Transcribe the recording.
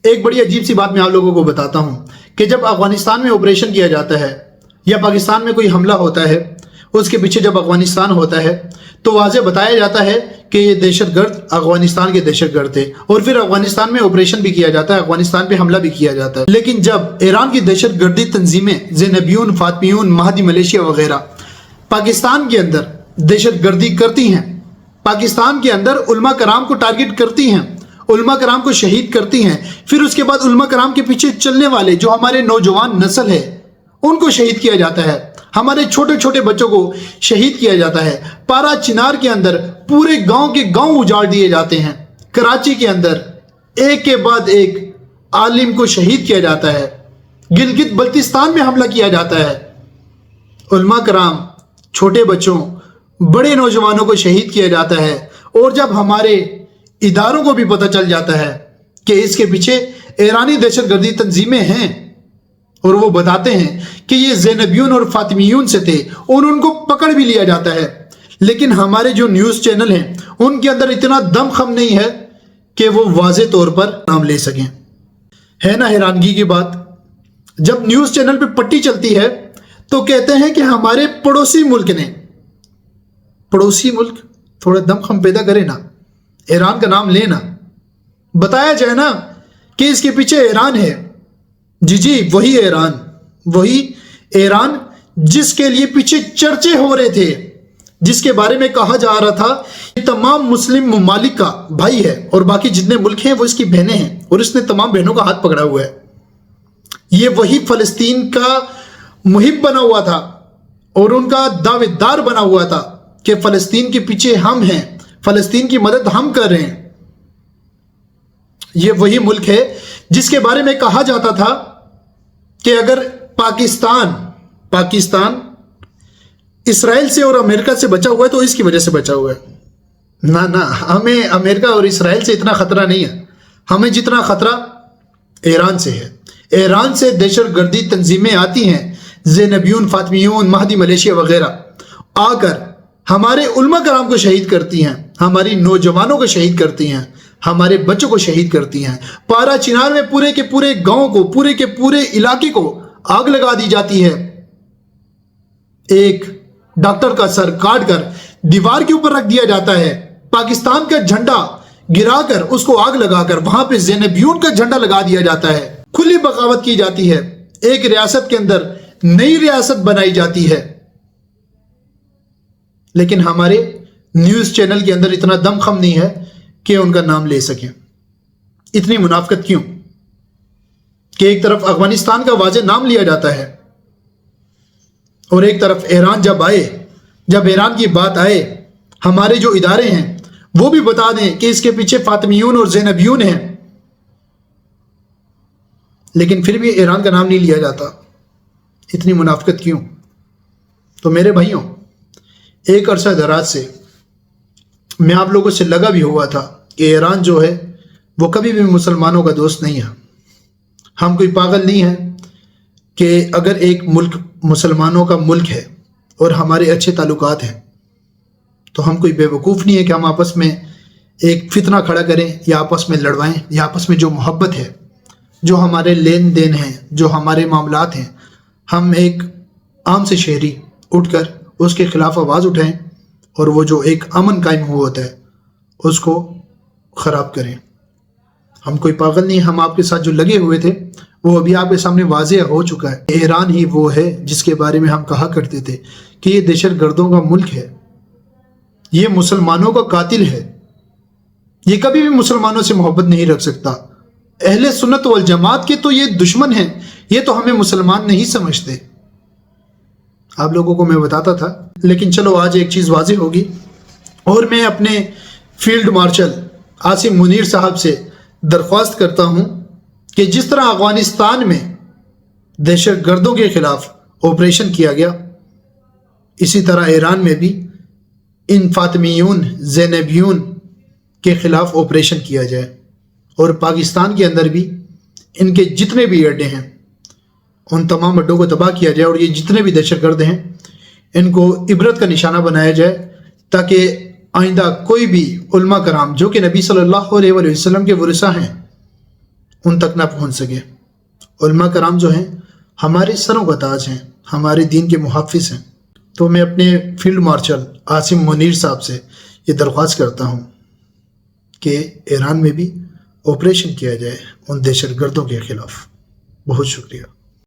ایک بڑی عجیب سی بات میں آپ لوگوں کو بتاتا ہوں کہ جب افغانستان میں آپریشن کیا جاتا ہے یا پاکستان میں کوئی حملہ ہوتا ہے، اس کے پیچھے جب افغانستان ہوتا ہے تو واضح بتایا جاتا ہے کہ یہ دہشت گرد افغانستان کے دہشت گرد تھے، اور پھر افغانستان میں آپریشن بھی کیا جاتا ہے، افغانستان پہ حملہ بھی کیا جاتا ہے۔ لیکن جب ایران کی دہشت گردی تنظیمیں زینبیون، فاطمیون، مہدی ملیشیا وغیرہ پاکستان کے اندر دہشت گردی کرتی ہیں، پاکستان کے اندر علماء کرام کو ٹارگٹ کرتی ہیں، علماء کرام کو شہید کرتی ہیں، پھر اس کے بعد علماء کرام کے پیچھے چلنے والے جو ہمارے نوجوان نسل ہے ان کو شہید کیا جاتا ہے، ہمارے چھوٹے چھوٹے بچوں کو شہید کیا جاتا ہے۔ پارا چنار کے اندر پورے گاؤں کے گاؤں اجاڑ دیے جاتے ہیں، کراچی کے اندر ایک کے بعد ایک عالم کو شہید کیا جاتا ہے، گلگت بلتستان میں حملہ کیا جاتا ہے، علماء کرام، چھوٹے بچوں، بڑے نوجوانوں کو شہید کیا جاتا ہے۔ اور جب ہمارے اداروں کو بھی پتہ چل جاتا ہے کہ اس کے پیچھے ایرانی دہشت گردی تنظیمیں ہیں اور وہ بتاتے ہیں کہ یہ زینبیون اور فاطمیون سے تھے، اور ان کو پکڑ بھی لیا جاتا ہے، لیکن ہمارے جو نیوز چینل ہیں ان کے اندر اتنا دم خم نہیں ہے کہ وہ واضح طور پر نام لے سکیں۔ ہے نا حیرانگی کی بات؟ جب نیوز چینل پہ پٹی چلتی ہے تو کہتے ہیں کہ ہمارے پڑوسی ملک نے، پڑوسی ملک تھوڑا دم خم پیدا کرے نا، ایران کا نام لینا، بتایا جائے نا کہ اس کے پیچھے ایران ہے۔ جی وہی ایران جس کے لیے پیچھے چرچے ہو رہے تھے، جس کے بارے میں کہا جا رہا تھا کہ تمام مسلم ممالک کا بھائی ہے اور باقی جتنے ملک ہیں وہ اس کی بہنیں ہیں، اور اس نے تمام بہنوں کا ہاتھ پکڑا ہوا ہے۔ یہ وہی فلسطین کا محب بنا ہوا تھا اور ان کا دعویدار دار بنا ہوا تھا کہ فلسطین کے پیچھے ہم ہیں، فلسطین کی مدد ہم کر رہے ہیں۔ یہ وہی ملک ہے جس کے بارے میں کہا جاتا تھا کہ اگر پاکستان اسرائیل سے اور امریکہ سے بچا ہوا ہے تو اس کی وجہ سے بچا ہوا ہے۔ نہ ہمیں امریکہ اور اسرائیل سے اتنا خطرہ نہیں ہے، ہمیں جتنا خطرہ ایران سے ہے۔ ایران سے دہشت گردی تنظیمیں آتی ہیں، زینبیون، فاطمیون، مہدی ملیشیا وغیرہ، آ کر ہمارے علماء کرام کو شہید کرتی ہیں، ہماری نوجوانوں کو شہید کرتی ہیں، ہمارے بچوں کو شہید کرتی ہیں۔ پارا چنار میں پورے کے پورے گاؤں کو، پورے کے پورے علاقے کو آگ لگا دی جاتی ہے، ایک ڈاکٹر کا سر کاٹ کر دیوار کے اوپر رکھ دیا جاتا ہے، پاکستان کا جھنڈا گرا کر اس کو آگ لگا کر وہاں پہ زینبیون کا جھنڈا لگا دیا جاتا ہے، کھلی بغاوت کی جاتی ہے، ایک ریاست کے اندر نئی ریاست بنائی جاتی ہے۔ لیکن ہمارے نیوز چینل کے اندر اتنا دم خم نہیں ہے کہ ان کا نام لے سکیں۔ اتنی منافقت کیوں کہ ایک طرف افغانستان کا واضح نام لیا جاتا ہے اور ایک طرف ایران جب ایران کی بات آئے، ہمارے جو ادارے ہیں وہ بھی بتا دیں کہ اس کے پیچھے فاطمیون اور زینبیون ہیں، لیکن پھر بھی ایران کا نام نہیں لیا جاتا۔ اتنی منافقت کیوں؟ تو میرے بھائیوں، ایک عرصہ دراز سے میں آپ لوگوں سے لگا بھی ہوا تھا کہ ایران جو ہے وہ کبھی بھی مسلمانوں کا دوست نہیں ہے۔ ہم کوئی پاگل نہیں ہیں کہ اگر ایک ملک مسلمانوں کا ملک ہے اور ہمارے اچھے تعلقات ہیں تو ہم کوئی بے وقوف نہیں ہے کہ ہم آپس میں ایک فتنہ کھڑا کریں یا آپس میں لڑوائیں، یا آپس میں جو محبت ہے، جو ہمارے لین دین ہیں، جو ہمارے معاملات ہیں، ہم ایک عام سے شہری اٹھ کر اس کے خلاف آواز اٹھائیں اور وہ جو ایک امن قائم ہوا ہوتا ہے اس کو خراب کریں۔ ہم کوئی پاگل نہیں، ہم آپ کے ساتھ جو لگے ہوئے تھے وہ ابھی آپ کے سامنے واضح ہو چکا ہے۔ ایران ہی وہ ہے جس کے بارے میں ہم کہا کرتے تھے کہ یہ دہشت گردوں کا ملک ہے، یہ مسلمانوں کا قاتل ہے، یہ کبھی بھی مسلمانوں سے محبت نہیں رکھ سکتا۔ اہل سنت والجماعت کے تو یہ دشمن ہیں، یہ تو ہمیں مسلمان نہیں سمجھتے۔ آپ لوگوں کو میں بتاتا تھا، لیکن چلو آج ایک چیز واضح ہوگی، اور میں اپنے فیلڈ مارشل عاصم منیر صاحب سے درخواست کرتا ہوں کہ جس طرح افغانستان میں دہشت گردوں کے خلاف آپریشن کیا گیا، اسی طرح ایران میں بھی ان فاطمیون، زینبیون کے خلاف آپریشن کیا جائے، اور پاکستان کے اندر بھی ان کے جتنے بھی اڈے ہیں ان تمام اڈوں کو تباہ کیا جائے، اور یہ جتنے بھی دہشت گرد ہیں ان کو عبرت کا نشانہ بنایا جائے، تاکہ آئندہ کوئی بھی علماء کرام جو کہ نبی صلی اللہ علیہ وسلم کے ورثہ ہیں ان تک نہ پہنچ سکے۔ علماء کرام جو ہیں ہمارے سروں کا تاج ہیں، ہمارے دین کے محافظ ہیں۔ تو میں اپنے فیلڈ مارشل عاصم منیر صاحب سے یہ درخواست کرتا ہوں کہ ایران میں بھی آپریشن کیا جائے ان دہشت گردوں کے خلاف۔ بہت شکریہ۔